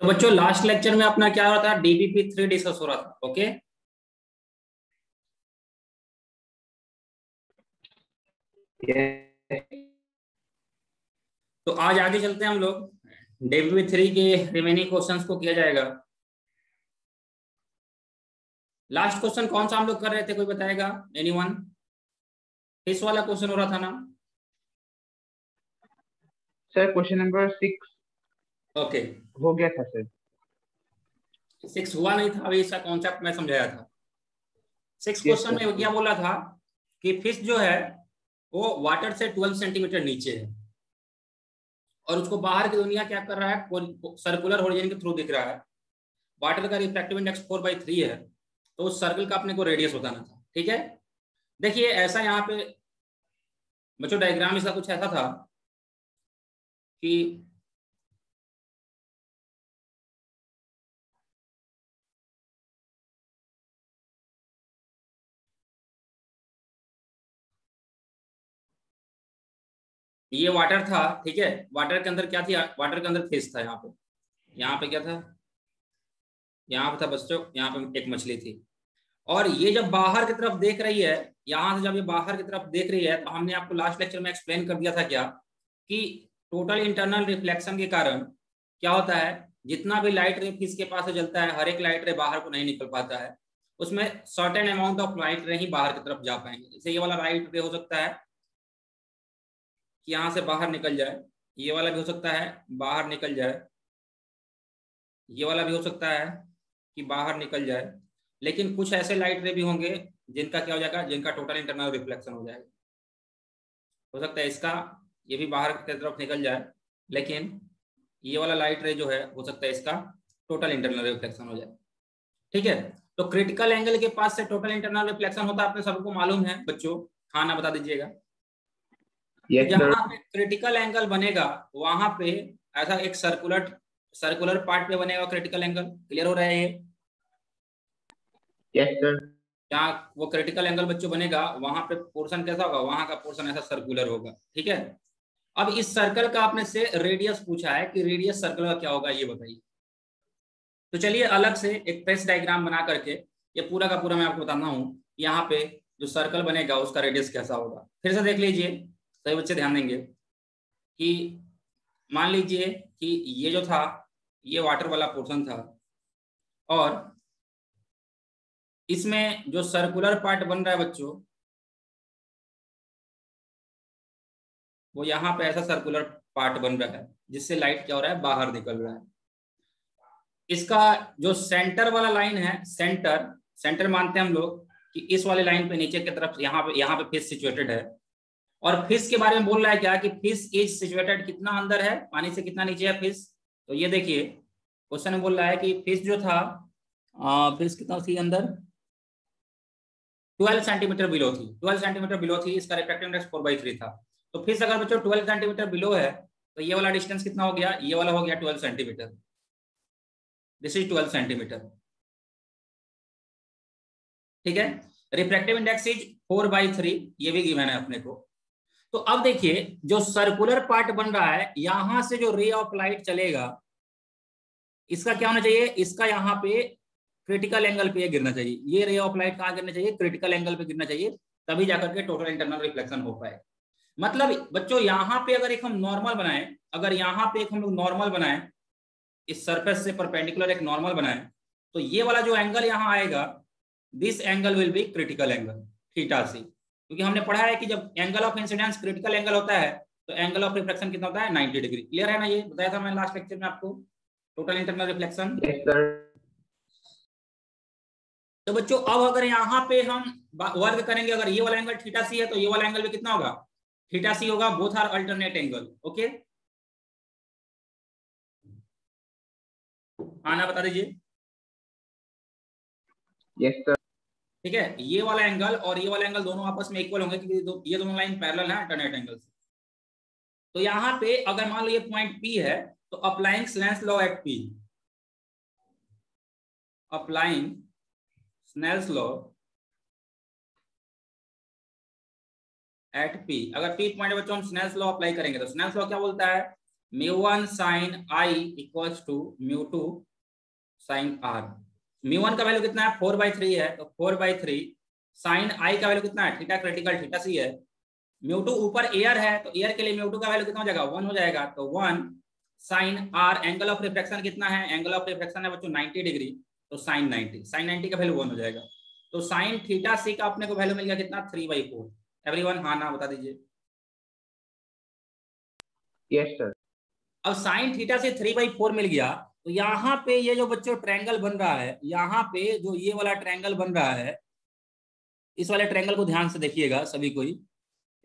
तो बच्चों last lecture में अपना क्या हो रहा था, DBP3 डिस्कस हो रहा था। ओके, तो आज आगे चलते हैं हम लोग। DBP3 के रिमेनिंग क्वेश्चंस को किया जाएगा। लास्ट क्वेश्चन कौन सा हम लोग कर रहे थे, कोई बताएगा? एनीवन? इस वाला क्वेश्चन हो रहा था ना सर? क्वेश्चन नंबर 6 ओके, हो गया था सर। 6 हुआ नहीं था, अभी इसका कॉन्सेप्ट मैं समझाया था। 6 यस क्वेश्चन सर। में क्या बोला था कि फिश जो है वो वाटर से 12 सेंटीमीटर नीचे है और उसको बाहर की दुनिया क्या कर रहा है, सर्कुलर होरिजन के थ्रू दिख रहा है। वाटर का रिफ्रैक्टिव इंडेक्स 4/3 है, तो उस सर्कल का अपने को रेडियस बताना था। ठीक है, देखिए ऐसा यहाँ पे बच्चों डायग्राम इसका कुछ ऐसा था कि ये वाटर था। ठीक है, वाटर के अंदर क्या थी, वाटर के अंदर फिश था। यहाँ पे क्या था, यहाँ पे था बच्चों, यहाँ पे एक मछली थी। और ये जब बाहर की तरफ देख रही है, यहाँ से जब ये बाहर की तरफ देख रही है, तो हमने आपको लास्ट लेक्चर में एक्सप्लेन कर दिया था क्या कि टोटल इंटरनल रिफ्लेक्शन के कारण क्या होता है, जितना भी लाइट रे फिश के पास से जलता है, हर एक लाइट रे बाहर को नहीं निकल पाता है, उसमें सर्टेन अमाउंट ऑफ लाइट रे ही बाहर की तरफ जा पाएंगे। जैसे ये वाला लाइट रे हो सकता है कि यहाँ से बाहर निकल जाए, ये वाला भी हो सकता है बाहर निकल जाए, ये वाला भी हो सकता है कि बाहर निकल जाए। लेकिन कुछ ऐसे लाइट रे भी होंगे जिनका क्या हो जाएगा, जिनका टोटल इंटरनल रिफ्लेक्शन हो जाएगा। हो सकता है इसका ये भी बाहर की तरफ निकल जाए, लेकिन ये वाला लाइट रे जो है हो सकता है इसका टोटल इंटरनल रिफ्लेक्शन हो जाए। ठीक है, तो क्रिटिकल एंगल के पास से टोटल इंटरनल रिफ्लेक्शन होता है, आपने सबको मालूम है बच्चों। हाँ ना, बता दीजिएगा। तो यस सर। जहां पे क्रिटिकल एंगल बनेगा वहां पे ऐसा एक सर्कुलर सर्कुलर पार्ट पे बनेगा क्रिटिकल एंगल। क्लियर हो रहा है ये? Yes sir. जहाँ वो क्रिटिकल एंगल बच्चों बनेगा वहां पे पोर्शन कैसा होगा, वहां का पोर्शन ऐसा सर्कुलर होगा। ठीक है, अब इस सर्कल का आपने से रेडियस पूछा है कि रेडियस सर्कल का क्या होगा, ये बताइए। तो चलिए अलग से एक ट्रेस डायग्राम बना करके ये पूरा का पूरा मैं आपको बताना हूँ। यहाँ पे जो सर्कल बनेगा उसका रेडियस कैसा होगा, फिर से देख लीजिए, सभी बच्चे ध्यान देंगे कि मान लीजिए कि ये जो था ये वाटर वाला पोर्शन था, और इसमें जो सर्कुलर पार्ट बन रहा है बच्चों, वो यहाँ पे ऐसा सर्कुलर पार्ट बन रहा है जिससे लाइट क्या हो रहा है, बाहर निकल रहा है। इसका जो सेंटर वाला लाइन है, सेंटर सेंटर मानते हैं हम लोग कि इस वाले लाइन पे नीचे की तरफ यहाँ पे फिश सिचुएटेड है। और फिश के बारे में बोल रहा है क्या कि फिश इज सिचुएटेड कितना अंदर है, पानी से कितना नीचे है फिश। तो ये देखिए क्वेश्चन में बोल रहा है कि फिश जो था, फिश कितना थी अंदर, 12 सेंटीमीटर बिलो थी। 12 सेंटीमीटर बिलो थी, इसका रिफ्रैक्टिव इंडेक्स 4/3 था। तो फिश अगर बच्चों 12 सेंटीमीटर बिलो है, तो ये वाला डिस्टेंस कितना हो गया, ये वाला हो गया 12 सेंटीमीटर। This is 12 centimetre. ठीक है, रिफ्रैक्टिव इंडेक्स इज 4/3, ये भी गिवन है अपने को। तो अब देखिए जो सर्कुलर पार्ट बन रहा है, यहां से जो रे ऑफ लाइट चलेगा इसका क्या होना चाहिए, इसका यहाँ पे क्रिटिकल एंगल पे गिरना चाहिए। ये रे ऑफ लाइट कहाँ गिरना चाहिए, क्रिटिकल एंगल पे गिरना चाहिए, तभी जाकर के टोटल इंटरनल रिफ्लेक्शन हो पाए। मतलब बच्चों यहाँ पे अगर एक हम नॉर्मल बनाए, अगर यहाँ पे एक हम लोग नॉर्मल बनाए, इस सरफेस से परपेंडिकुलर एक नॉर्मल बनाए, तो ये वाला जो एंगल यहाँ आएगा, this angle will be critical angle theta c. क्योंकि हमने पढ़ा है कि जब angle of incidence critical angle होता है तो एंगल ऑफ रिफ्लेक्शन कितना होता है, 90 डिग्री। क्लियर है ना, ये बताया था मैंने लास्ट लेक्चर में आपको, total internal reflection. Yes sir. तो बच्चों अब अगर यहाँ पे हम वर्ग करेंगे, अगर ये वाला एंगल थीटा सी है तो ये वाला एंगल भी कितना होगा, थीटा सी होगा। Both are alternate angle. Okay, आना बता दीजिए। Yes sir. ठीक है, ये वाला एंगल और ये वाला एंगल दोनों आपस में इक्वल होंगे क्योंकि ये दोनों लाइन पैरेलल है अल्टरनेट एंगल से। तो यहाँ पे अगर मान लो ये पॉइंट P है, तो applying Snell's law at P, applying Snell's law at P, अगर P पॉइंट बच्चों हम स्नेल्स लॉ अप्लाई करेंगे तो स्नेल्स लॉ क्या बोलता है, μ1 sin I equals to μ2 sin R। μ1 का वैल्यू कितना है 4/3 है, तो 4/3 sin I का वैल्यू कितना है थीटा क्रिटिकल थीटा सी है। μ2 ऊपर एयर है तो एयर के लिए μ2 का वैल्यू कितना हो जाएगा 1 हो जाएगा, तो 1 sin R। Angle of refraction कितना है, एंगल ऑफ रिफ्रैक्शन है बच्चों 90 डिग्री, तो sin 90 का वैल्यू 1 हो जाएगा। तो sin थीटा सी का अपने को वैल्यू मिल गया कितना 3/4। एवरीवन हाँ ना बता दीजिए। Yes sir. अब sin थीटा से 3/4 मिल गया, तो यहाँ पे ये जो बच्चों ट्रायंगल बन रहा है, यहाँ पे जो ये वाला ट्रायंगल बन रहा है, इस वाले ट्रायंगल को ध्यान से देखिएगा सभी कोई।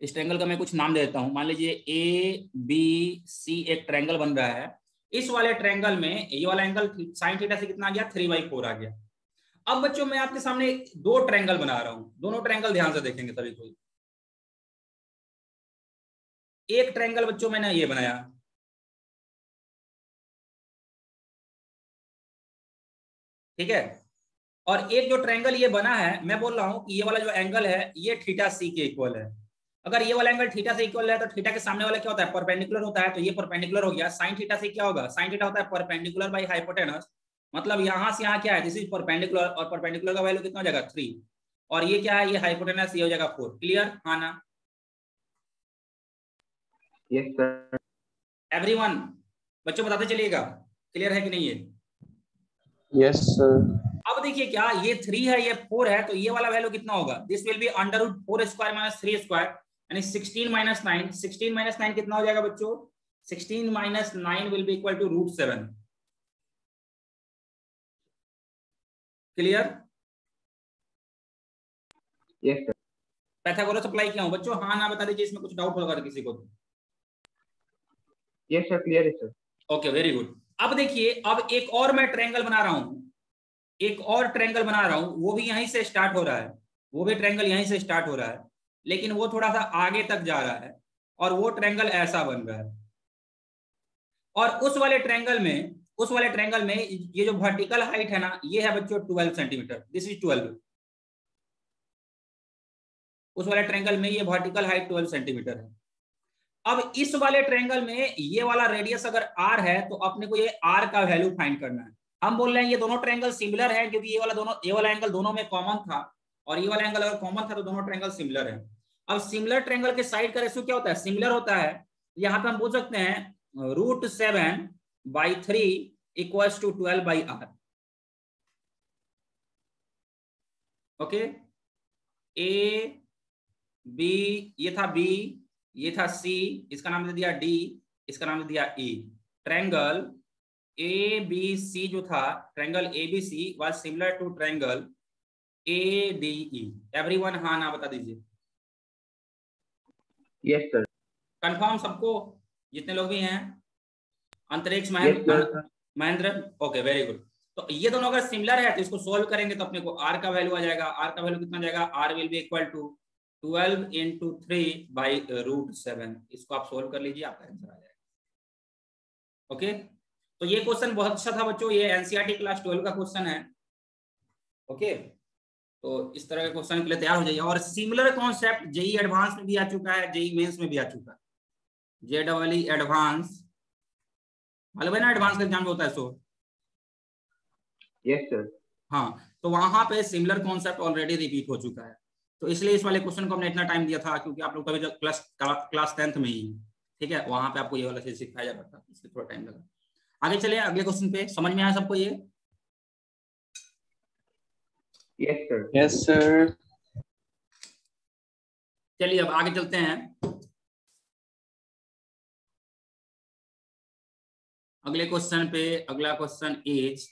इस ट्रायंगल का मैं कुछ नाम दे देता हूं। मान लीजिए ABC एक ट्रायंगल बन रहा है। इस वाले ट्रायंगल में ये वाला एंगल sin थीटा से कितना आ गया 3/4 आ गया। अब बच्चों मैं आपके सामने दो ट्रायंगल बना रहा हूं, दोनों ट्रायंगल ध्यान से देखेंगे सभी कोई। एक ट्रायंगल बच्चों मैंने ये बनाया, ठीक है, और एक जो ट्रायंगल ये बना है, मैं बोल रहा हूं कि ये वाला जो एंगल है ये थीटा सी के इक्वल है। अगर ये वाला एंगल थीटा से इक्वल है तो थीटा के सामने वाला क्या होता है परपेंडिकुलर होता है, तो ये परपेंडिकुलर हो गया। sin थीटा से क्या होगा, sin थीटा होता है परपेंडिकुलर बाय हाइपोटेनस, मतलब यहां से यहां क्या है दिस इज परपेंडिकुलर, और परपेंडिकुलर का वैल्यू कितना हो जाएगा 3, और ये क्या है ये हाइपोटेनस, ये हो जाएगा 4। क्लियर हाँ ना? Yes sir. एवरीवन बच्चों बताते चलिएगा क्लियर है कि नहीं है? Yes sir. अब देखिए क्या ये 3 है ये 4 है, तो ये वाला वैल्यू कितना होगा, दिस विल बी √4² - 3² यानी 16 - 9। 16 - 9 कितना हो जाएगा बच्चों, 16 - 9 will be equal to √7। Clear? Yes sir. Pythagoras apply किया हूं बच्चों, हाँ ना बता दीजिए इसमें कुछ डाउट होगा तो किसी को। यस सर क्लियर है सर। Okay very good. अब देखिए अब एक और मैं ट्रायंगल बना रहा हूं, एक और ट्रायंगल बना रहा हूं, वो भी यहीं से स्टार्ट हो रहा है, वो भी ट्रायंगल यहीं से स्टार्ट हो रहा है, लेकिन वो थोड़ा सा आगे तक जा रहा है, और वो ट्रायंगल ऐसा बन रहा है। और उस वाले ट्रायंगल में ये जो वर्टिकल हाइट है ना ये है बच्चों 12 सेंटीमीटर, दिस इज 12। उस वाले ट्रायंगल में ये वर्टिकल हाइट 12 सेंटीमीटर है। अब इस वाले ट्रायंगल में ये वाला रेडियस अगर r है तो अपने को ये r का वैल्यू फाइंड करना है। हम बोल रहे हैं ये दोनों ट्रायंगल सिमिलर है, क्योंकि ये वाला एंगल दोनों में कॉमन था, और ये वाला एंगल अगर कॉमन था तो दोनों ट्रायंगल सिमिलर है। अब सिमिलर ट्रायंगल के साइड का रेशियो क्या होता है, सिमिलर होता है। यहाँ पे हम बोल सकते हैं √7/3 equals to 12/r। Okay, A B, ये था बी, ये था सी, इसका नाम दे दिया डी, इसका नाम दे दिया ई। ट्रायंगल ए बी सी जो था, triangle A B C was similar to triangle A D E. Everyone हाँ ना बता दीजिए। Yes sir. कंफर्म सबको, जितने लोग भी हैं? अंतरिक्ष yes Mahendra okay very good. तो ये दोनों अगर सिमिलर है तो इसको सोल्व करेंगे तो अपने को r का वैल्यू आ जाएगा। r का वैल्यू कितना जाएगा, r will be equal to 12 × 3/√7। इसको आप सोल्व कर लीजिए, आपका आंसर आ जाएगा। ओके, तो ये क्वेश्चन बहुत अच्छा था बच्चों, ये एनसीईआरटी क्लास 12 का क्वेश्चन है। ओके, तो इस तरह के क्वेश्चन के लिए तैयार हो जाइए। और सिमिलर कॉन्सेप्ट जेई एडवांस में भी आ चुका है, जेई मेंस में भी आ चुका है। जेईई एडवांस मालूम है ना, एडवांस का एग्जाम होता है सो। Yes sir. हाँ, तो वहां पे सिमिलर कॉन्सेप्ट ऑलरेडी रिपीट हो चुका है, तो इसलिए इस वाले क्वेश्चन को हमने इतना टाइम दिया था, क्योंकि आप लोग कभी क्लास 10th में ही, ठीक है, वहां पे आपको ये वाला चीज सिखाया जाता था, इसलिए थोड़ा टाइम लगा। आगे चले अगले क्वेश्चन पे, समझ में आया सबको ये? Yes sir. Yes sir. चलिए अब आगे चलते हैं। अगले क्वेश्चन पे, अगला क्वेश्चन इज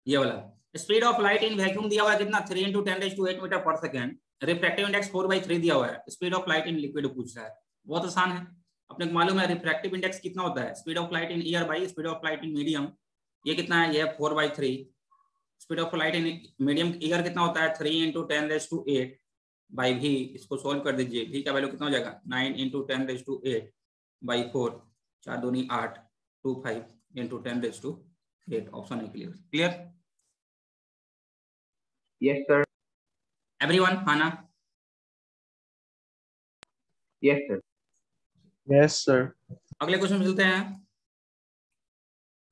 ये वाला। Speed of light in vacuum दिया हुआ है कितना, 3 × 10⁸ मीटर पर सेकेंड। रिफ्रैक्टिव इंडेक्स 4/3 दिया हुआ है। Speed of light in liquid पूछ रहा है, बहुत आसान है। अपने को मालूम है रिफ्रैक्टिव इंडेक्स कितना होता है, speed of light in air by speed of light in medium. ये कितना है, ये 4/3। Speed of light in medium air कितना होता है, 3 × 10⁸ बाई v। इसको सोल्व कर दीजिए, v का वैल्यू कितना हो जाएगा, 9 × 10⁸/4, 4 दूनी 8, 25 × 10⁸। ऑप्शन है clear? Clear? Yes sir. Everyone हाँ ना? Yes sir. Yes sir. अगले क्वेश्चन में चलते हैं।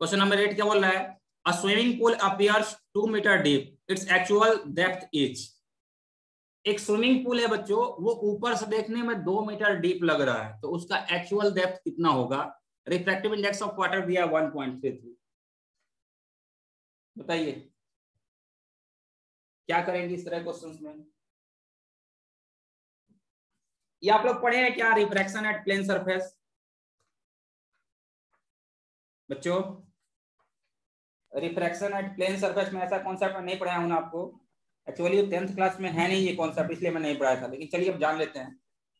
क्वेश्चन नंबर 8 क्या बोल रहा है? A swimming pool appears 2 metre deep, it's actual depth is. एक स्विमिंग पूल है बच्चों, वो ऊपर से देखने में 2 मीटर डीप लग रहा है, तो उसका एक्चुअल डेप्थ कितना होगा? रिफ्रैक्टिव इंडेक्स ऑफ वाटर दिया 1.33। बताइए क्या करेंगे इस तरह क्वेश्चंस में? ये आप लोग पढ़े हैं क्या, रिफ्रैक्शन एट प्लेन सरफेस? बच्चों रिफ्रैक्शन एट प्लेन सरफेस में ऐसा कॉन्सेप्ट नहीं पढ़ाया हूं ना आपको। एक्चुअली 10th क्लास में है नहीं ये कॉन्सेप्ट, इसलिए मैं नहीं पढ़ाया था, लेकिन चलिए अब जान लेते हैं,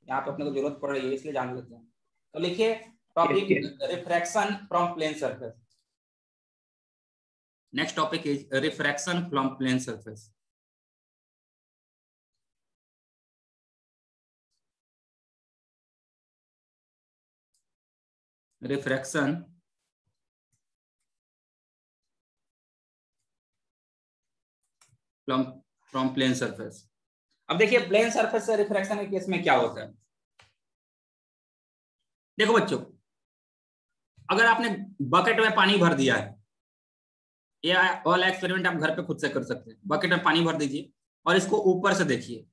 यहाँ पे अपने को जरूरत पड़ रही है इसलिए जान लेते हैं। तो लिखिए topic refraction from plane surface. Next topic is refraction from plane surface. Refraction from plane surface. अब देखिए प्लेन सरफेस से रिफ्रैक्शन के केस में क्या होता है। देखो बच्चों, अगर आपने बकेट में पानी भर दिया है, ये वाला एक्सपेरिमेंट आप घर पे खुद से कर सकते हैं। बकेट में पानी भर दीजिए और इसको ऊपर से देखिए।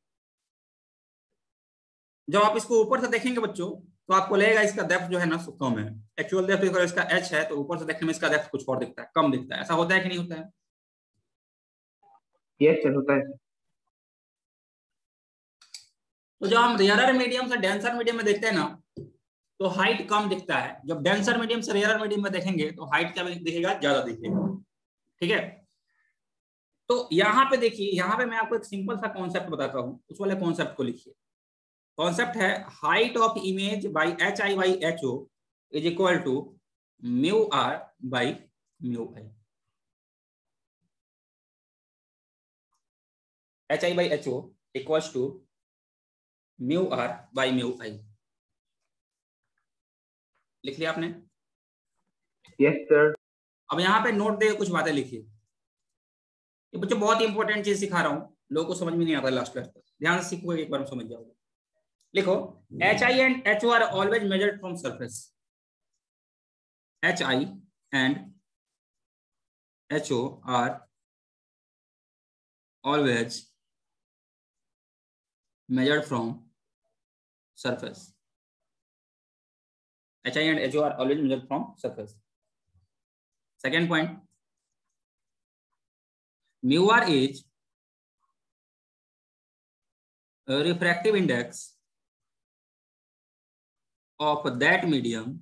जब आप इसको ऊपर से देखेंगे बच्चों, तो आपको लगेगा इसका डेप्थ जो है ना कम है। एक्चुअल डेप्थ अगर इसका h है, तो ऊपर से देखने में इसका डेप्थ कुछ और दिखता है, कम दिखता है। ऐसा होता है कि नहीं होता है? यस सर, होता है। तो जब हम रेयरर मीडियम से डेंसर मीडियम में देखते हैं ना, तो हाइट कम दिखता है। जब डेंसर मीडियम से रेयरर मीडियम में देखेंगे तो हाइट क्या दिखेगा? ज्यादा दिखेगा। ठीक है, तो यहाँ पे देखिए, यहाँ पे मैं आपको एक सिंपल सा कॉन्सेप्ट बताता हूँ, उस वाले कॉन्सेप्ट को लिखिए। कॉन्सेप्ट है height of image by h i by h o is equal to mu are by mu i. H i by h o equals to mu are by mu i. लिख लिया आपने? Yes sir. अब यहाँ पे note दे कुछ बातें लिखिए। ये बच्चों बहुत इंपॉर्टेंट चीज सिखा रहा हूँ, लोगों को समझ में नहीं आता लास्ट क्लास तक। ध्यान से सीखोगे, एक बार समझ जाओगे। लिखो HI and HO are always measured from surface. HI and HO are always measured from surface. HI and HO are always measured from surface. Second point, mu r is a refractive index of that medium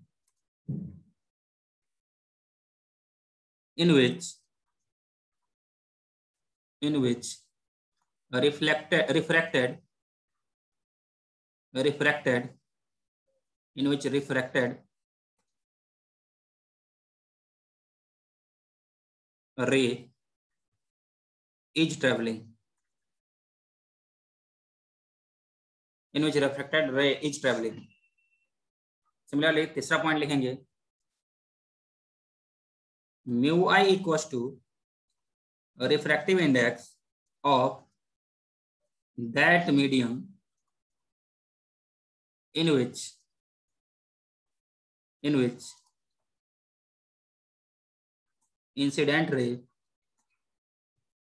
in which refracted ray is traveling. In which refracted ray is traveling. Similarly, तीसरा point लिखेंगे mu I equals to a refractive index of that medium in which incident ray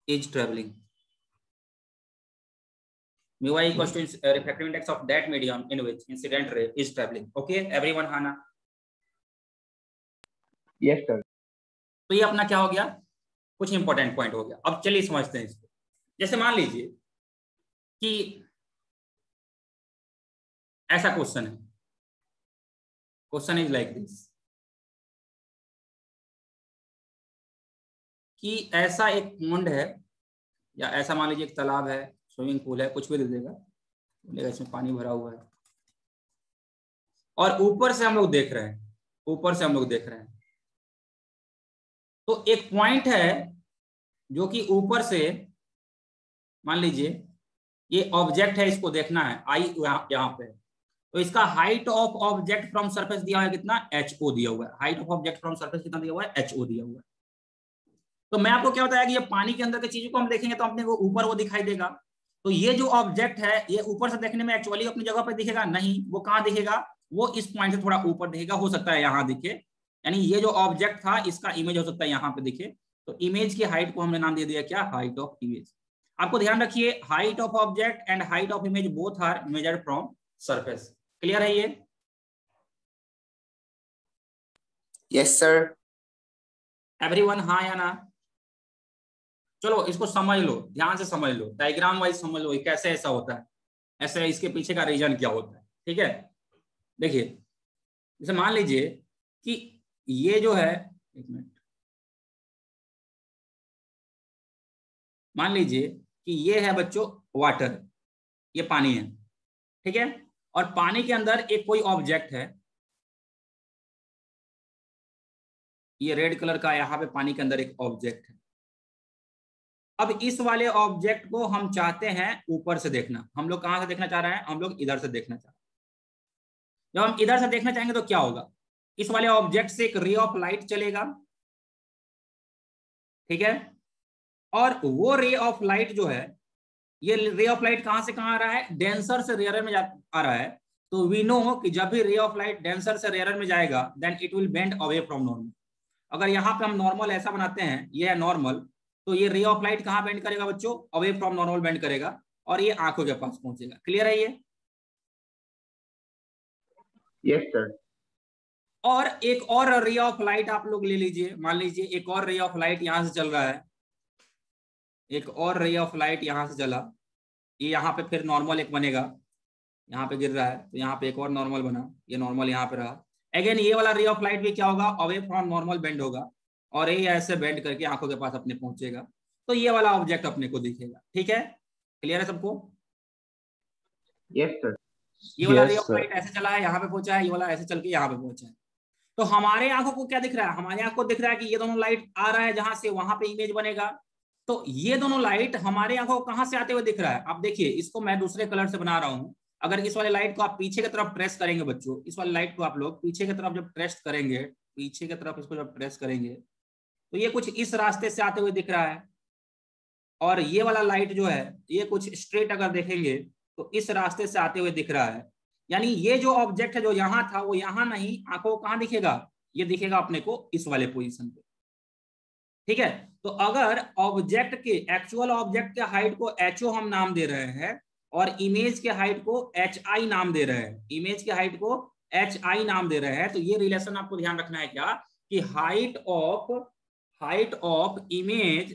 is traveling. Mu I equals to refractive index of that medium in which incident ray is traveling. Okay, everyone, Hana? Yes sir. तो ये अपना क्या हो गया? कुछ important point हो गया। अब चलिए समझते हैं इसको। जैसे मान लीजिए कि ऐसा क्वेश्चन है, क्वेश्चन इज लाइक दिस, कि ऐसा एक पॉन्ड है, या ऐसा मान लीजिए एक तालाब है, स्विमिंग पूल है, कुछ भी दे देगा, बोलेगा इसमें पानी भरा हुआ है, और ऊपर से हम लोग देख रहे हैं, तो एक पॉइंट है जो कि ऊपर से, मान लीजिए ये ऑब्जेक्ट है, इसको देखना है, आई यहाँ पे, तो इसका height of object from surface दिया हुआ है कितना? HO दिया हुआ है। Height of object from surface कितना दिया हुआ है? HO दिया हुआ है। तो मैं आपको क्या बताया कि ये पानी के अंदर की चीजों को हम देखेंगे तो अपने को ऊपर वो दिखाई देगा। तो ये जो ऑब्जेक्ट है, ये ऊपर से देखने में एक्चुअली अपनी जगह पर दिखेगा नहीं, वो कहाँ दिखेगा? वो इस पॉइंट से थोड़ा ऊपर दिखेगा, हो सकता है यहाँ दिखे, यानी ये जो ऑब्जेक्ट था इसका इमेज हो सकता है यहाँ पे देखिए, तो इमेज की हाइट को हमने नाम दे दिया क्या, हाइट ऑफ इमेज। आपको ध्यान रखिए height of object and height of image both are measured from surface. Clear है ये? Yes sir. एवरीवन हाँ या ना? चलो इसको समझ लो, ध्यान से समझ लो, डायग्राम वाइज समझ लो कैसे ऐसा होता है, ऐसे इसके पीछे का रीजन क्या होता है। ठीक है, देखिए जैसे मान लीजिए कि ये जो है, एक मिनट, मान लीजिए कि ये है बच्चों वाटर, ये पानी है, ठीक है, और पानी के अंदर एक कोई ऑब्जेक्ट है, ये रेड कलर का यहाँ पे पानी के अंदर एक ऑब्जेक्ट है। अब इस वाले ऑब्जेक्ट को हम चाहते हैं ऊपर से देखना, हम लोग कहां से देखना चाह रहे हैं, हम लोग इधर से देखना चाह रहे हैं। जब हम इधर से देखना चाहेंगे तो क्या होगा, इस वाले ऑब्जेक्ट से एक रे ऑफ लाइट चलेगा, ठीक है, और वो रे ऑफ लाइट जो है, ये रे ऑफ लाइट कहां से कहां आ रहा है, डेंसर से रेयर में आ रहा है। तो वी नो कि जब भी रे ऑफ लाइट डेंसर से रेयर में जाएगा then it will bend away from normal. अगर यहाँ पे हम नॉर्मल ऐसा बनाते हैं, ये है नॉर्मल, तो ये रे ऑफ लाइट कहाँ बेंड करेगा बच्चों, अवे फ्रॉम नॉर्मल बेंड करेगा, और ये आंखों के पास पहुंचेगा। क्लियर है ये? Yes sir. और एक और रे ऑफ लाइट आप लोग ले लीजिए, मान लीजिए एक और रे ऑफ लाइट यहां से चल रहा है, एक और रे ऑफ लाइट यहां से चला, ये यहाँ पे फिर नॉर्मल एक बनेगा, यहाँ पे गिर रहा है तो यहाँ पे एक और नॉर्मल बना, ये नॉर्मल यहाँ पे रहा। अगेन ये वाला रे ऑफ लाइट भी क्या होगा, अवे फ्रॉम नॉर्मल बेंड होगा, और ये ऐसे बेंड करके आंखों के पास अपने पहुंचेगा, तो ये वाला ऑब्जेक्ट अपने को दिखेगा। ठीक है, क्लियर है सबको? Yes sir. ये वाला रे यस ऑफ सर। लाइट ऐसे चला है, यहाँ पे पहुंचा है, ये वाला ऐसे चल के यहाँ पे पहुंचा है। तो हमारे आंखों को क्या दिख रहा है, हमारे आंखों को दिख रहा है कि ये दोनों लाइट आ रहा है जहां से, वहां पे इमेज बनेगा। तो ये दोनों लाइट हमारे आंखों को कहां से आते हुए दिख रहा है, आप देखिए इसको मैं दूसरे कलर से बना रहा हूं। अगर इस वाले लाइट को आप पीछे की तरफ ट्रेस करेंगे बच्चों, इस वाले लाइट को आप लोग पीछे की तरफ जब ट्रेस करेंगे, पीछे की तरफ इसको जब ट्रेस करेंगे, तो ये कुछ इस रास्ते से आते हुए दिख रहा है, और ये वाला लाइट जो है ये कुछ स्ट्रेट अगर देखेंगे तो इस रास्ते से आते हुए दिख रहा है। यानी ये जो ऑब्जेक्ट है जो यहाँ था वो यहाँ नहीं, आंखों को कहाँ दिखेगा, ये दिखेगा अपने को इस वाले पोजीशन पे। ठीक है, तो अगर ऑब्जेक्ट के, एक्चुअल ऑब्जेक्ट के हाइट को HO हम नाम दे रहे हैं, और इमेज के हाइट को HI नाम दे रहे हैं, इमेज के हाइट को HI नाम दे रहे हैं, तो ये रिलेशन आपको ध्यान रखना है क्या, कि height of image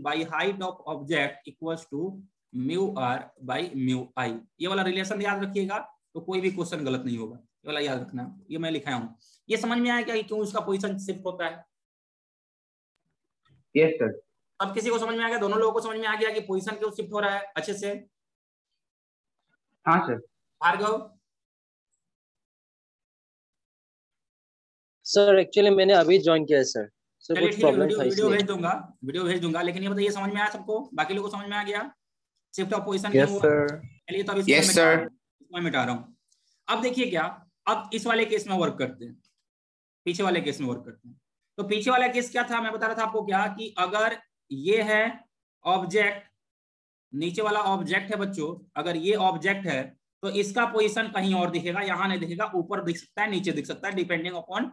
by height of object equals to mu are by mu i. ये वाला रिलेशन याद रखिएगा, तो कोई भी क्वेश्चन गलत नहीं होगा, ये वाला याद रखना। ये मैं लिखाया हूं, ये समझ में आया क्या कि क्यों उसका पोजीशन शिफ्ट होता है? Yes sir. अब किसी को समझ में आ गया, दोनों लोगों को समझ में आ गया कि पोजीशन क्यों शिफ्ट हो रहा है अच्छे से? हाँ सर। भार्गव? सर एक्चुअली मैंने अभी ज्वाइन किया है सर। सर चलिए कुछ ठीक है, प्रॉब्लम था वीडियो इसलिए। वीडियो भेज दूंगा, लेकिन ये बताइए समझ में आया सबको, बाकी लोगों को समझ में आ गया शिफ्ट ऑफ पोजीशन क्यों यस हुआ? सर। चलिए तो अब इसको मैं यस मिटा रहा सर। हूँ, इसको मैं मिटा रहा हूँ। अब देखिए क्या, अब इस वाले केस में वर्क करते हैं, पीछे वाले केस में वर्क करते हैं। तो पीछे वाला केस क्या था, मैं बता रहा था आपको क्या, कि अगर ये है ऑब्जेक्ट, नीचे वाला ऑब्जेक्ट है बच्चों, अगर ये ऑब्जेक्ट है तो इसका पोजीशन कहीं और दिखेगा, यहां नहीं दिखेगा, ऊपर दिख सकता है, नीचे दिख सकता है, depending upon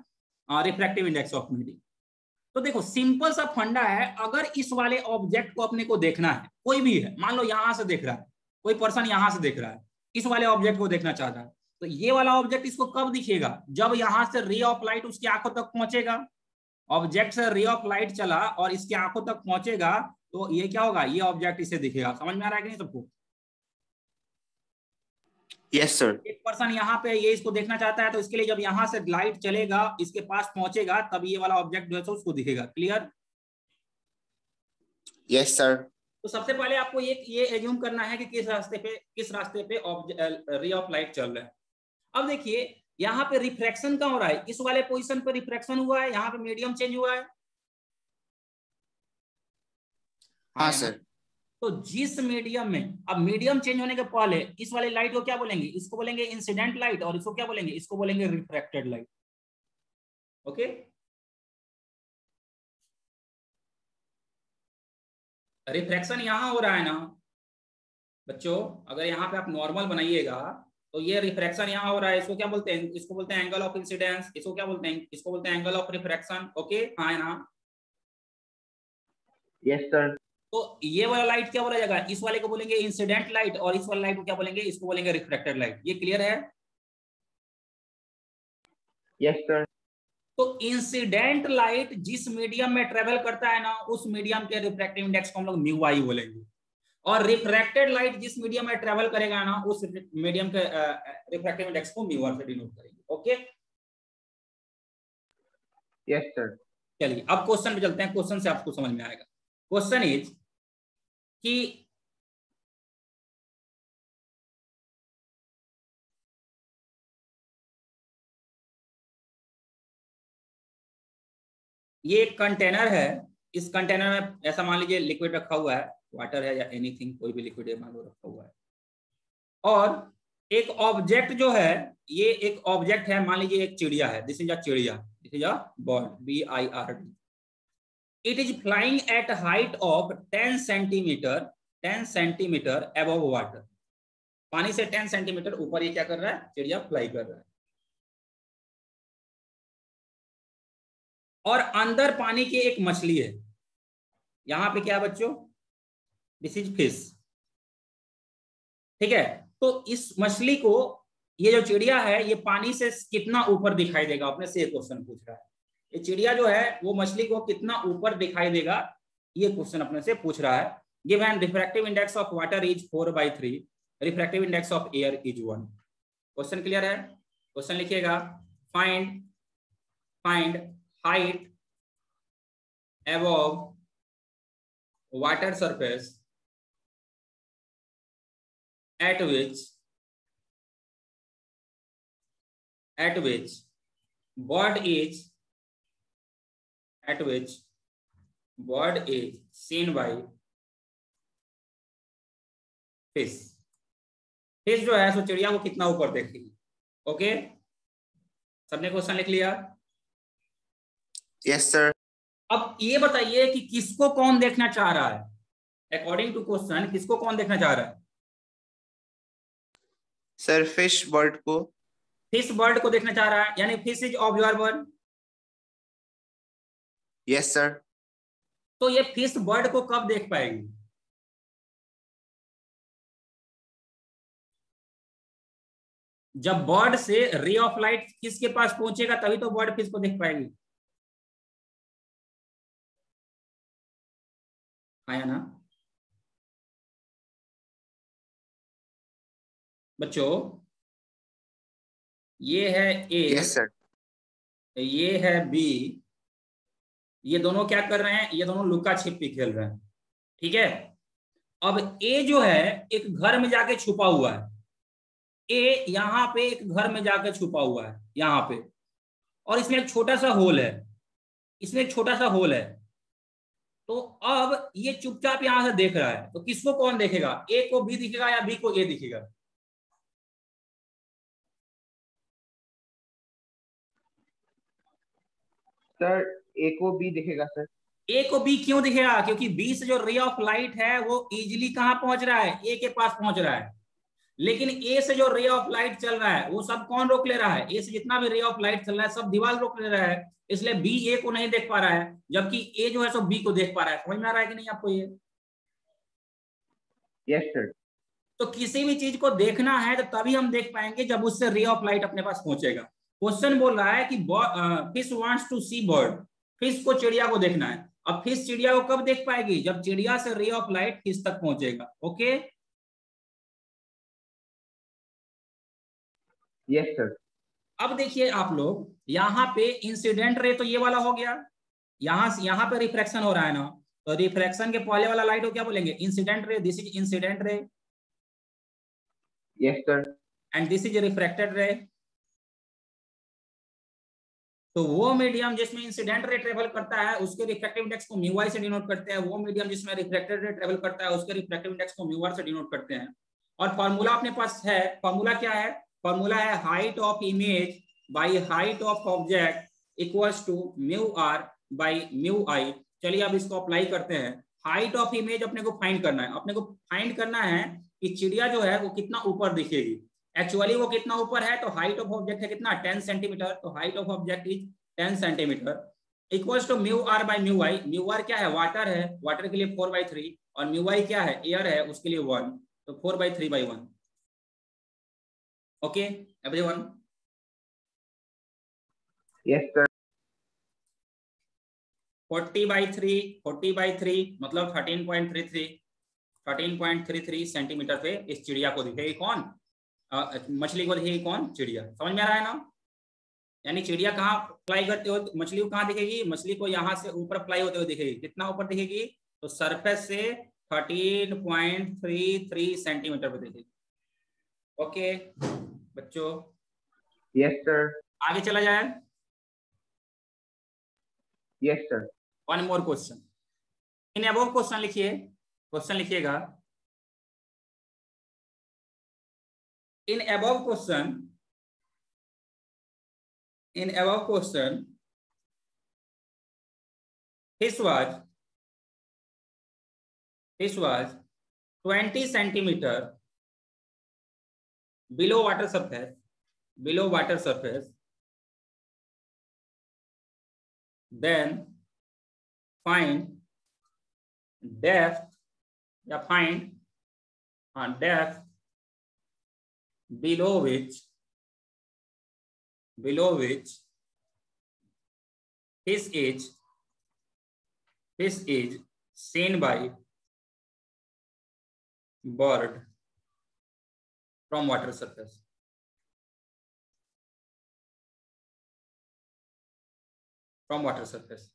refractive index of medium. तो देखो सिंपल सा फंडा है, अगर इस वाले ऑब्जेक्ट को अपने को देखना है, कोई भी है, मान लो यहां से देख रहा है, कोई पर्सन यहां से देख रहा है, इस वाले ऑब्जेक्ट को देखना चाहता है, तो ये वाला ऑब्जेक्ट इसको कब दिखेगा, जब यहां से रे ऑफ लाइट उसकी आंखों तक पहुंचेगा। ऑब्जेक्ट से रे ऑफ लाइट चला और इसके आंखों तक पहुंचेगा, तो ये क्या होगा, ये ऑब्जेक्ट इसे दिखेगा। समझ में आ रहा है कि नहीं सबको? Yes sir. एक पर्सन यहाँ पे ये इसको देखना चाहता है, तो इसके लिए जब यहाँ से लाइट चलेगा इसके पास पहुंचेगा, तब ये वाला ऑब्जेक्ट जो है तो उसको दिखेगा। क्लियर? Yes sir. तो सबसे पहले आपको ये एज्यूम करना है कि किस रास्ते पे रे ऑफ लाइट चल रहा है। अब देखिए यहाँ पे रिफ्रैक्शन कहाँ हो रहा है, इस वाले पोजीशन पे रिफ्रैक्शन हुआ है, यहाँ पे मीडियम चेंज हुआ है। हाँ सर। तो जिस मीडियम में, अब मीडियम चेंज होने के पहले इस वाले लाइट को क्या बोलेंगे, इसको बोलेंगे इंसिडेंट लाइट, और इसको क्या बोलेंगे, इसको बोलेंगे रिफ्रैक्टेड लाइट। ओके, रिफ्रैक्शन यहां हो रहा है ना बच्चों, अगर यहाँ पे आप नॉर्मल बनाइएगा तो ये रिफ्रैक्शन यहाँ हो रहा है, इसको क्या बोलते हैं? इसको बोलते हैं एंगल ऑफ इंसिडेंस। इसको क्या बोलते हैं? इसको बोलते हैं एंगल ऑफ रिफ्रैक्शन। ओके, हाँ ना? Yes sir. तो ये वाला लाइट क्या बोला जाएगा? इस वाले को बोलेंगे इंसिडेंट लाइट, और इस वाले लाइट को क्या बोलेंगे? इसको बोलेंगे रिफ्लेक्टेड लाइट। ये क्लियर है? Yes sir. तो इंसिडेंट लाइट जिस मीडियम में ट्रेवल करता है ना, उस मीडियम के रिफ्रैक्टिव इंडेक्स को हम लोग म्यू आई बोलेंगे, और रिफ्रैक्टेड लाइट जिस मीडियम में ट्रेवल करेगा ना, उस मीडियम के रिफ्रैक्टिव इंडेक्स को म्यू आर से डिनोट करेंगे। Okay, yes sir. चलिए अब क्वेश्चन पे चलते हैं, क्वेश्चन से आपको समझ में आएगा। क्वेश्चन इज कि ये एक कंटेनर है, इस कंटेनर में ऐसा मान लीजिए लिक्विड रखा हुआ है, वाटर है या एनीथिंग, कोई भी लिक्विड है मान लो रखा हुआ है, और एक ऑब्जेक्ट जो है, ये एक ऑब्जेक्ट है, मान लीजिए एक चिड़िया है, दिस इज अ चिड़िया, this is a bird, BIRD। It is flying eight height of 10 centimetre above water. पानी से 10 सेंटीमीटर ऊपर ये क्या कर रहा है? चिड़िया फ्लाई कर रहा है। और अंदर पानी की एक मछली है। यहां पे क्या बच्चों? This is fish. ठीक है, तो इस मछली को, ये जो चिड़िया है, ये पानी से कितना ऊपर दिखाई देगा? अपने से क्वेश्चन पूछ रहा है। ये चिड़िया जो है वो मछली को कितना ऊपर दिखाई देगा, ये क्वेश्चन अपने से पूछ रहा है। Given refractive index of water is 4/3, refractive index of air is 1। Question clear है? क्वेश्चन लिखिएगा, find height above water surface at which bird is seen by fish। Fish जो है सो चिड़िया को कितना ऊपर देखेगी। ओके, सबने क्वेश्चन लिख लिया? Yes sir. अब ये बताइए कि किसको कौन देखना चाह रहा है? अकॉर्डिंग टू क्वेश्चन किसको कौन देखना चाह रहा है? सर फिश बर्ड को। फिश बर्ड को देखना चाह रहा है, यानी fish is observer. Yes sir. तो ये फिश बर्ड को कब देख पाएगी? जब बर्ड से रे ऑफ लाइट किसके पास पहुंचेगा, तभी तो बर्ड फिश को देख पाएगी। आया ना बच्चों? ये है ए, यस सर। ये है बी, ये दोनों क्या कर रहे हैं? ये दोनों लुका छिपी खेल रहे हैं। ठीक है, अब ए जो है एक घर में जाके छुपा हुआ है। ए यहाँ पे एक घर में जाके छुपा हुआ है यहाँ पे, और इसमें एक छोटा सा होल है, इसमें एक छोटा सा होल है। तो अब ये चुपचाप यहां से देख रहा है, तो किसको कौन देखेगा? ए को बी दिखेगा या बी को ए दिखेगा? सर ए को बी दिखेगा सर। ए को बी क्यों दिखेगा? क्योंकि बी से जो रे ऑफ लाइट है वो इजीली कहां पहुंच रहा है? ए के पास पहुंच रहा है। लेकिन ए से जो रे ऑफ लाइट चल रहा है वो सब कौन रोक ले रहा है? ए से जितना भी रे ऑफ लाइट चल रहा है सब दीवार रोक ले रहा है, इसलिए बी ए को नहीं देख पा रहा है, जबकि ए जो है सो बी को देख पा रहा है। समझ में आ रहा है कि नहीं आपको ये? Yes sir. तो किसी भी चीज को देखना है तो तभी हम देख पाएंगे जब उससे रे ऑफ लाइट अपने पास पहुंचेगा। क्वेश्चन बोल रहा है कि fish wants to see bird, fish को चिड़िया को देखना है। अब फिश चिड़िया को कब देख पाएगी? जब चिड़िया से रे ऑफ लाइट फिश तक पहुंचेगा। Okay, yes sir. अब देखिए आप लोग, यहाँ पे इंसिडेंट रे तो ये वाला हो गया, यहाँ पे रिफ्रैक्शन हो रहा है ना, तो रिफ्रैक्शन के पहले वाला लाइट को क्या बोलेंगे? Incident ray. This is incident ray. Yes sir. And this is refracted रे। तो वो मीडियम जिसमें इंसिडेंट रे ट्रेवल करता है उसके रिफ्रैक्टिव इंडेक्स को म्यू आई से डिनोट करते हैं। वो मीडियम जिसमें रिफ्रैक्टेड रे ट्रेवल करता है उसके रिफ्रैक्टिव इंडेक्स को म्यू आर से डिनोट करते हैं। और फॉर्मूला अपने पास है, फॉर्मूला क्या है? फॉर्मूला है height of image by height of object equals to mu are by mu i. चलिए अब इसको अप्लाई करते हैं। हाइट ऑफ इमेज अपने को फाइंड करना है, अपने को फाइंड करना है कि चिड़िया जो है वो कितना ऊपर दिखेगी। एक्चुअली वो कितना ऊपर है, तो हाइट ऑफ ऑब्जेक्ट है कितना 10 सेंटीमीटर, तो height of object is 10 centimetre equals to mu are by mu I. Mu R क्या है, वाटर है, वाटर के लिए 4/3, और म्यू आई क्या है, एयर है, उसके लिए 1, तो 4/3/1। Okay everyone? Yes sir. 40/3 मतलब 13.33 सेंटीमीटर पे इस चिड़िया को दिखेगी कौन, मछली को दिखेगी कौन, चिड़िया। समझ में आ रहा है ना? यानी चिड़िया कहाँ फ्लाई करते हो, मछली को कहाँ दिखेगी, मछली को यहाँ से ऊपर फ्लाई होते हुए दिखेगी। कितना ऊपर दिखेगी, तो सरफेस से 13.33 सेंटीमीटर पे दिखेगी। ओके बच्चों? Yes sir. आगे चला जाए। Yes sir. One more question in above question लिखिए, क्वेश्चन लिखिएगा। In above question fish was 20 centimeter below water surface, then find depth below which fish is seen by bird from water surface.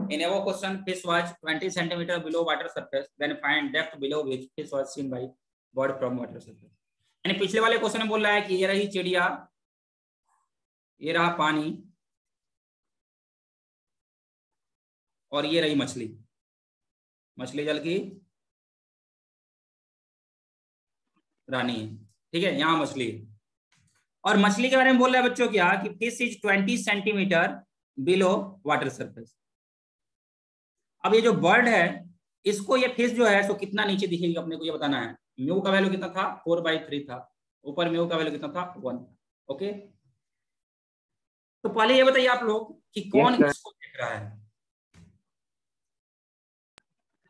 In above question, fish was 20 centimeter below water surface, then find depth below which fish was seen by bird from water surface. यानी पिछले वाले question में बोल रहा है कि ये रही चिड़िया, ये रहा पानी, और ये रही मछली जल की रानी है, ठीक है, यहाँ मछली है। और मछली के बारे में बोल रहा है बच्चों क्या, कि fish is 20 centimetre below water surface. अब ये जो बर्ड है, इसको ये फिश जो है सो कितना नीचे दिखेगी अपने को ये बताना है। म्यू का वैल्यू कितना था, 4/3 था, ऊपर म्यू का वैल्यू कितना था, 1। ओके, तो पहले ये बताइए आप लोग कि कौन किसको देख रहा है।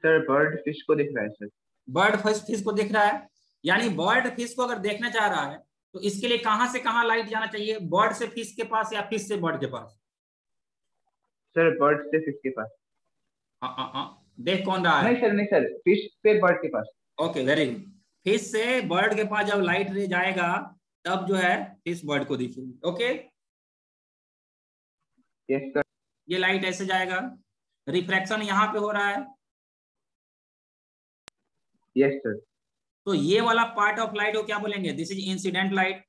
सर बर्ड फिश को देख रहा है सर। बर्ड फिश को देख रहा है, यानी बर्ड फिश को अगर देखना चाह रहा है तो इसके लिए कहां से कहां लाइट जाना चाहिए, बर्ड से फिश के पास या फिश से बर्ड के पास? सर बर्ड से फिश के पास। देख कौन रहा है? नहीं सर, फिश से बर्ड के पास। Okay very good. फिश से बर्ड के पास जब लाइट रे जाएगा तब जो है फिश बर्ड को दिखेगी। Okay yes sir. ये लाइट ऐसे जाएगा, रिफ्रैक्शन यहाँ पे हो रहा है। Yes sir. तो ये वाला पार्ट ऑफ लाइट को क्या बोलेंगे, this is incident light.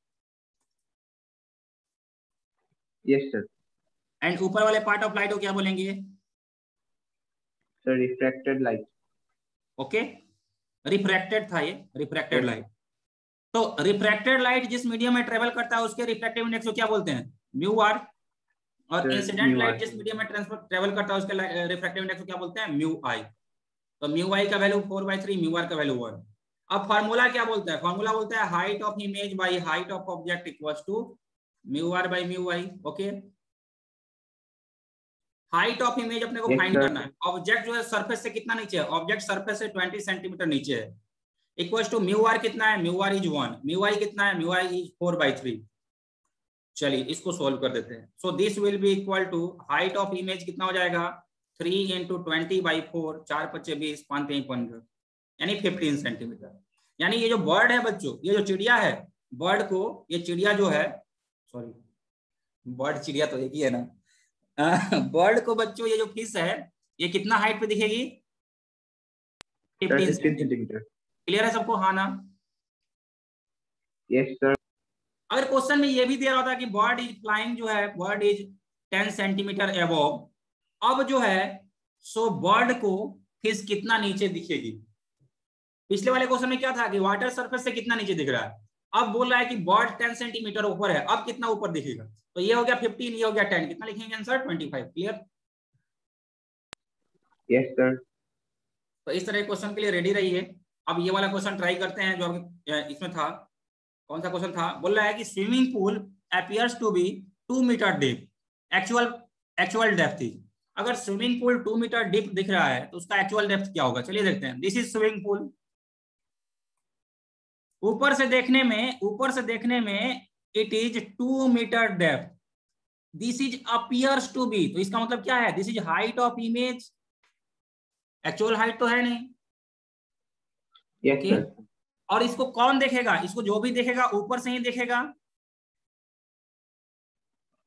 Yes sir. And ऊपर वाले पार्ट ऑफ लाइट को क्या बोलेंगे? Sir refracted light. Okay, refracted था ये, रिफ्रैक्टेड लाइट। तो रिफ्रैक्टेड लाइट जिस मीडियम में ट्रेवल करता है उसके रिफ्रैक्टिव इंडेक्स को क्या बोलते हैं, म्यू आर। और इंसिडेंट लाइट जिस मीडियम में ट्रेवल करता है उसके रिफ्रैक्टिव इंडेक्स को क्या बोलते हैं, म्यू आई। तो म्यू आई का वैल्यू 4/3, म्यू आर का वैल्यू 1। अब फार्मूला क्या बोलता है, फार्मूला बोलता है height of image by height of object equals to mu are by mu I. Okay, height of image अपने को फाइंड करना है। ऑब्जेक्ट जो है सरफेस से कितना नीचे है, ऑब्जेक्ट सरफेस से 20 सेंटीमीटर नीचे है, इक्वल्स टू म्यू आर कितना है, म्यू आर इज 1, म्यू आई कितना है, म्यू आई इज 4/3। चलिए इसको सोल्व कर देते हैं। So this will be equal to height of image कितना हो जाएगा, 3 × 20/4, 4×5 = 20, 5×3 = 15, यानी 15 सेंटीमीटर। यानी ये जो बर्ड है बच्चों, ये जो चिड़िया है, बर्ड को, ये चिड़िया जो है, सॉरी बर्ड चिड़िया तो एक ही है ना, बर्ड को बच्चों ये जो फिश है ये कितना हाइट पे दिखेगी, 15 सेंटीमीटर। क्लियर है सबको, हाँ ना? Yes sir. अगर क्वेश्चन में ये भी दिया होता कि बर्ड इज फ्लाइंग, जो है बर्ड इज 10 सेंटीमीटर अबव, अब जो है सो बर्ड को फिश कितना नीचे दिखेगी। पिछले वाले क्वेश्चन में क्या था कि वाटर सरफेस से कितना नीचे दिख रहा है, अब बोल रहा है कि बर्ड 10 सेंटीमीटर ऊपर है, अब कितना ऊपर दिखेगा। तो ये हो गया 15, ये हो गया 10, कितना लिखेंगे आंसर, 25। क्लियर? Yes sir. तो इस तरह क्वेश्चन के लिए रेडी रहिए। अब ये वाला क्वेश्चन ट्राई करते हैं जो इसमें था। कौन सा क्वेश्चन था? बोल रहा है कि swimming pool appears to be 2 metre deep, actual depth थी। अगर स्विमिंग पूल 2 मीटर डीप दिख रहा है तो उसका एक्चुअल डेप्थ क्या होगा? चलिए देखते हैं। This is swimming pool. ऊपर से देखने में it is 2 metre depth. This is appears to be, तो इसका मतलब क्या है? This is height of image. Actual height तो है नहीं। Yes, okay, sir. और इसको कौन देखेगा? इसको जो भी देखेगा ऊपर से ही देखेगा।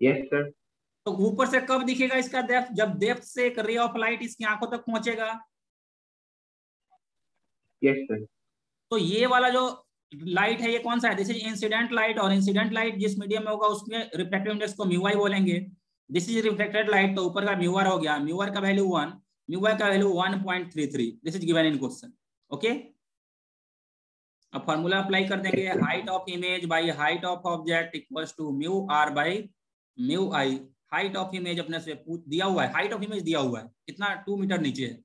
Yes, sir. तो ऊपर से कब दिखेगा इसका डेप्थ? जब डेप्थ से एक रे ऑफ लाइट इसकी आंखों तक पहुंचेगा। Yes, sir. तो ये वाला जो लाइट है ये कौन सा है? दिस इज इंसिडेंट लाइट, और इंसिडेंट लाइट जिस मीडियम में होगा उसमें रिफ्लेक्टिव इंडेक्स को म्यू आई बोलेंगे। दिस इज रिफ्लेक्टेड लाइट, तो ऊपर का म्यू आर हो गया, म्यू आर का वैल्यू 1, म्यू आई का value 1.33। This is given in question. Okay, अब फॉर्मूला अप्लाई कर देंगे। Height of image by height of object equals to mu are by mu I. Height of image अपने से दिया हुआ है, हाइट ऑफ इमेज दिया हुआ है कितना? 2 मीटर नीचे है,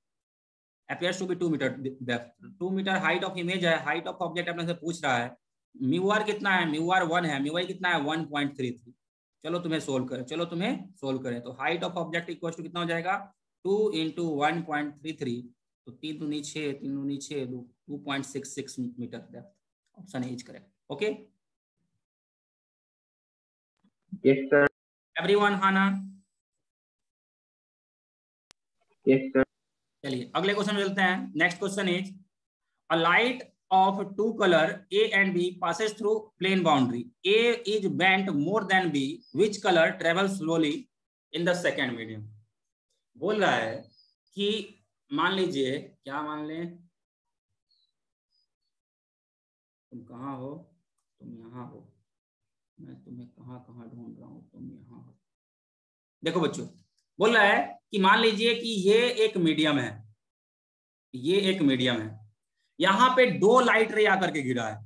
appears to be 2 metre depth. 2 metre height of image है, हाइट ऑफ ऑब्जेक्ट अपने से पूछ रहा है। म्यू आर कितना है? म्यू आर 1 है, म्यू आई कितना है? 1.33। चलो तुम्हें सोल्व करें। तो height of object equal to कितना हो जाएगा? 2 × 1.33, तो 3 दूनी 6, 3 दूनी 6, 2.66 metre depth. Option A is correct. Okay Yes, sir. Everyone, हाँ ना? Yes, sir. चलिए अगले क्वेश्चन में चलते हैं। Next question is a light of two color A and B passes through plane boundary. A is bent more than B. Which color travels slowly in the second medium? बोल रहा है कि मान लीजिए, क्या मान लें, तुम कहाँ हो? तुम यहाँ हो, मैं तुम्हें कहाँ कहाँ ढूंढ रहा हूँ, तुम यहाँ हो। देखो बच्चों, बोल रहा है कि मान लीजिए कि ये एक मीडियम है, ये एक मीडियम है, यहाँ पे 2 लाइट रे आकर के गिरा है,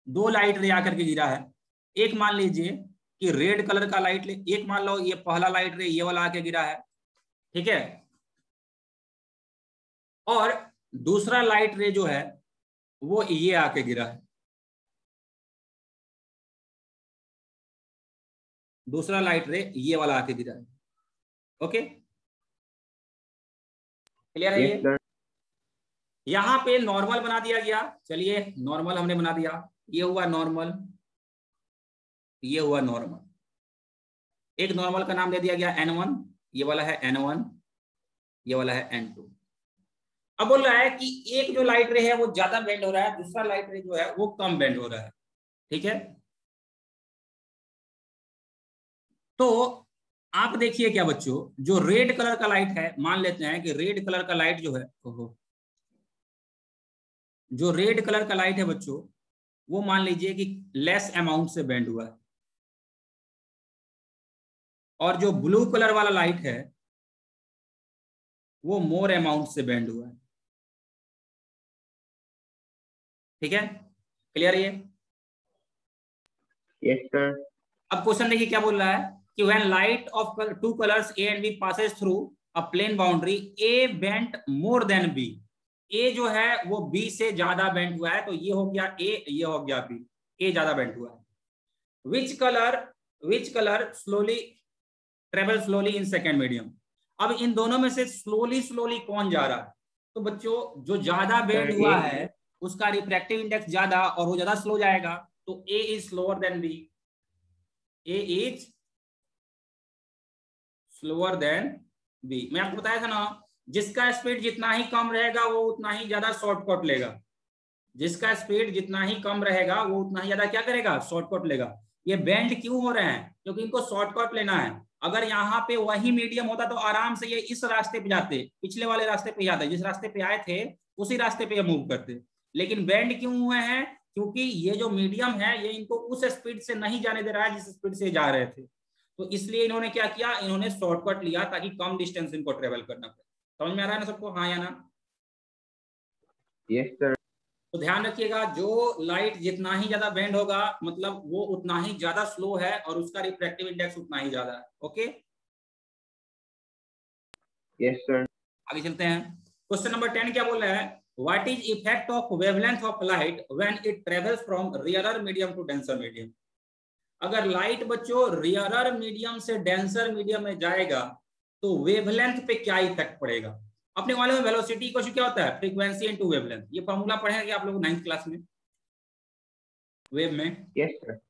2 लाइट रे आकर के गिरा है। एक मान लीजिए कि रेड कलर का लाइट ले, एक मान लो ये पहला लाइट रे ये वाला आके गिरा है, ठीक है, और दूसरा लाइट रे जो है वो ये आके गिरा है, दूसरा लाइट रे ये वाला आके गिरा है। ओके, क्लियर है Yes, ये? sir. यहां पे नॉर्मल बना दिया गया। चलिए नॉर्मल हमने बना दिया, ये हुआ नॉर्मल, ये हुआ नॉर्मल। एक नॉर्मल का नाम दे दिया गया n1, ये वाला है n1, ये वाला है n2। अब बोल रहा है कि एक जो लाइट रे है वो ज्यादा बेंड हो रहा है, दूसरा लाइट रे जो है वो कम बेंड हो रहा है, ठीक है। तो आप देखिए क्या बच्चों, जो रेड कलर का लाइट है, मान लेते हैं कि रेड कलर का लाइट जो है, जो रेड कलर का लाइट है बच्चों, वो मान लीजिए कि लेस अमाउंट से बेंड हुआ है, और जो ब्लू कलर वाला लाइट है वो मोर अमाउंट से बेंड हुआ है, ठीक है। क्लियर ये? Yes, sir. अब क्वेश्चन देखिए क्या बोल रहा है कि when light of two colours a and b passes through a plane boundary, a bent more than b. A जो है वो बी से ज्यादा बेंट हुआ है, तो ये हो गया ए, ये हो गया बी, ए ज्यादा बेंट हुआ है। Which colour slowly travel slowly in second medium. अब इन दोनों में से स्लोली कौन जा रहा है? तो बच्चों जो ज्यादा बेंड हुआ है उसका रिफ्रैक्टिव इंडेक्स ज्यादा, और वो ज्यादा स्लो जाएगा, तो a is slower than b, a is slower than b. मैं आपको बताया था ना, जिसका स्पीड जितना ही कम रहेगा वो उतना ही ज्यादा शॉर्टकट लेगा, जिसका स्पीड जितना ही कम रहेगा वो उतना ही ज्यादा क्या करेगा? शॉर्टकट लेगा। ये बेंड क्यों हो रहे हैं? क्योंकि इनको शॉर्टकट लेना है। अगर यहाँ पे वही मीडियम होता तो आराम से ये इस रास्ते पे जाते, पिछले वाले रास्ते पे जाते, जिस रास्ते पे आए थे उसी रास्ते पे ये मूव करते। लेकिन बेंड क्यों हुए हैं? क्योंकि ये जो मीडियम है ये इनको उस स्पीड से नहीं जाने दे रहा है जिस स्पीड से जा रहे थे, तो इसलिए इन्होंने क्या किया, इन्होंने शॉर्टकट लिया ताकि कम डिस्टेंस इनको ट्रेवल करना पड़े। समझ में आ रहा है ना सबको? हाँ या ना? Yes, sir. तो ध्यान रखिएगा, जो लाइट जितना ही ज्यादा बेंड होगा मतलब वो उतना ही ज्यादा स्लो है और उसका रिफ्रैक्टिव इंडेक्स उतना ही ज्यादा है। Okay, Yes, sir. आगे चलते हैं। क्वेश्चन नंबर 10 क्या बोल रहा है what is effect of wavelength of light when it travels from rarer medium to denser medium. अगर लाइट बच्चों रेयरर मीडियम से डेंसर मीडियम में जाएगा तो वेवलेंथ पे क्या इफेक्ट पड़ेगा। अपने मालूम है वेलोसिटी को क्या होता है, फ्रीक्वेंसी इनटू वेवलेंथ। ये फॉर्मूला पढ़ेंगे आप लोग 9th क्लास में वेव में। Yes sir.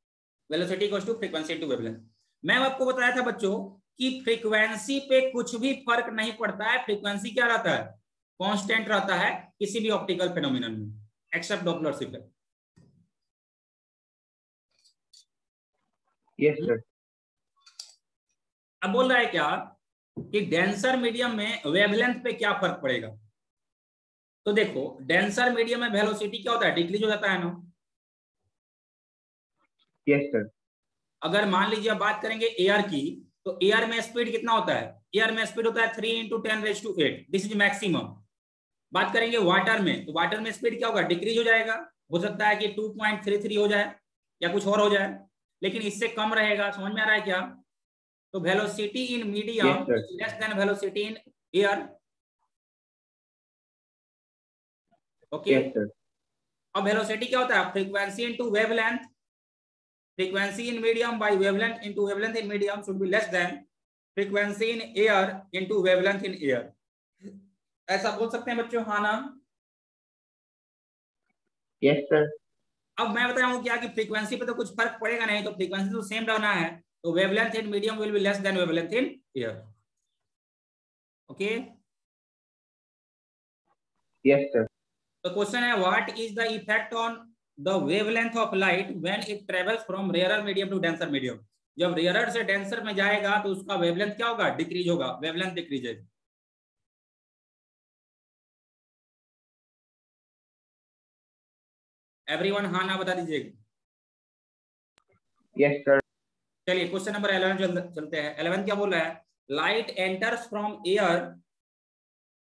Velocity equals to frequency into wavelength. मैं आपको बताया था बच्चों कि फ्रीक्वेंसी पे कुछ भी फर्क नहीं पड़ता है, फ्रीक्वेंसी क्या रहता है, कांस्टेंट रहता है किसी भी ऑप्टिकल फेनोमेनन में except Doppler effect. Yes sir. अब बोल रहा है क्या कि डेंसर मीडियम में वेवलेंथ पे क्या फर्क पड़ेगा। तो देखो डेंसर मीडियम में वेलोसिटी क्या होता है, डिक्रीज हो जाता है ना। Yes sir. अगर मान लीजिए बात करेंगे एयर की, तो एयर में स्पीड कितना होता है, एयर में स्पीड होता है 3 × 10⁸, दिस इज मैक्सिमम। बात करेंगे वाटर में, तो वाटर में स्पीड क्या होगा, डिक्रीज हो जाएगा। हो सकता है कि 2.33 हो जाए या कुछ और हो जाए, लेकिन इससे कम रहेगा। समझ में आ रहा है क्या। तो velocity in medium less than velocity in air. Okay. अब वेलोसिटी क्या होता है, frequency into wavelength. Frequency in medium by wavelength into wavelength in medium should be less than frequency in air into wavelength in air. ऐसा बोल सकते हैं बच्चों, हाँ ना। Yes sir. अब मैं बता रहा हूं क्या कि फ्रीक्वेंसी पे तो कुछ फर्क पड़ेगा नहीं, तो फ्रीक्वेंसी तो सेम रहना है, तो wavelength in medium will be less than wavelength in air. Okay. Yes sir. तो क्वेश्चन है what is the effect on the wavelength of light when it travels from rarer medium to denser medium. जब rarer से denser में जाएगा तो उसका wavelength क्या होगा, डिक्रीज होगा, वेवलेंथ डिक्रीज है। एवरीवन हाँ ना बता दीजिएगा। Yes sir. चलिए क्वेश्चन नंबर 11 चलते हैं। 11 क्या बोल रहा है, light enters from air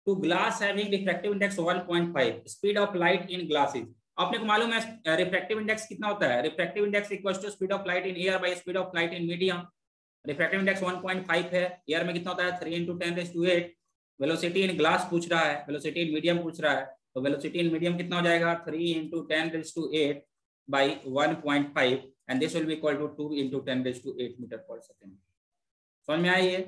to glass having refractive index 1.5, speed of light in glasses. आपने को मालूम है रिफ्रैक्टिव इंडेक्स कितना होता है, refractive index equals to speed of light in air by speed of light in medium. Refractive index 1.5 है, air में कितना होता है 3 × 10⁸। वेलोसिटी इन ग्लास पूछ रहा है, वेलोसिटी इन मीडियम पूछ रहा है, तो वेलोसिटी इन मीडियम कितना हो जाएगा 3 × 10⁸ by 1.5 and this will be equal to 2 × 10⁸ metre पर सेकंड। समझ में आई ये।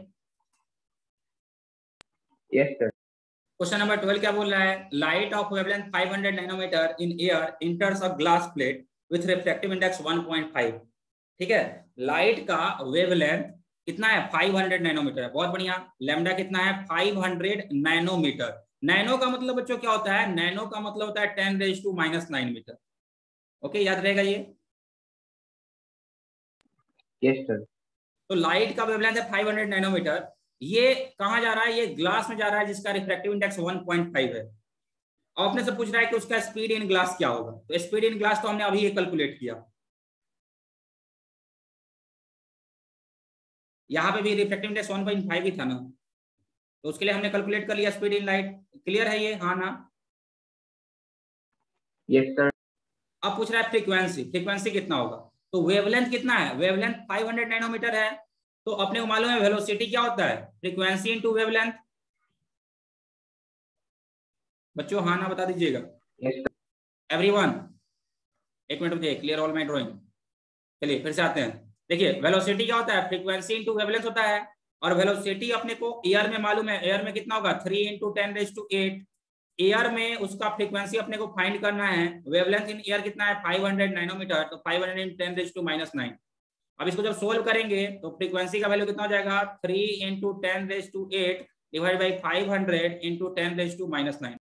Yes sir. क्वेश्चन नंबर 12 क्या बोल रहा है, light of wavelength 500 nanometre in air enters a glass plate with refractive index 1.5। ठीक है, लाइट का वेवलेंथ कितना है 500 नैनोमीटर है, बहुत बढ़िया। लैम्डा कितना है 500 नैनोमीटर। नैनो का मतलब बच्चों क्या होता है, नैनो का मतलब होता है 10⁻⁹ मीटर। ओके, याद रहेगा ये। Yes sir. तो लाइट का वेवलेंथ है 500 नैनोमीटर। ये कहां जा रहा है, ये ग्लास में जा रहा है जिसका रिफ्रैक्टिव इंडेक्स 1.5 है। और अपने से पूछ रहा है कि उसका स्पीड इन ग्लास क्या होगा। तो स्पीड इन ग्लास तो हमने अभी ये कैलकुलेट किया, यहाँ पे भी रिफ्रैक्टिव इंडेक्स 1.5 ही था ना, तो उसके लिए हमने कैलकुलेट कर लिया स्पीड इन लाइट। क्लियर है ये, हाँ ना। Yes sir. अब पूछ रहा है फ्रीक्वेंसी, फ्रीक्वेंसी कितना होगा। तो वेवलेंथ कितना है, वेवलेंथ 500 नैनोमीटर है, तो अपने को मालूम है वेलोसिटी क्या होता है, फ्रीक्वेंसी इनटू वेवलेंथ। बच्चों हाँ ना बता दीजिएगा। यस एवरीवन एक मिनट रुकिए, क्लियर ऑल माय ड्राइंग। चलिए फिर से आते हैं। देखिए वेलोसिटी क्या होता है, फ्रीक्वेंसी इनटू वेवलेंथ होता है, और वेलोसिटी अपने को एयर में मालूम है, एयर में कितना होगा 3 × 10⁸। एयर में उसका फ्रीक्वेंसी अपने को फाइंड करना है। वेवलेंथ इन एयर कितना है 500 नैनोमीटर, तो 500 × 10⁻⁹। अब इसको जब सोल्व करेंगे तो फ्रीक्वेंसी का वैल्यू कितना हो जाएगा 3 × 10⁸ डिवाइड बाई 500 × 10⁻⁹।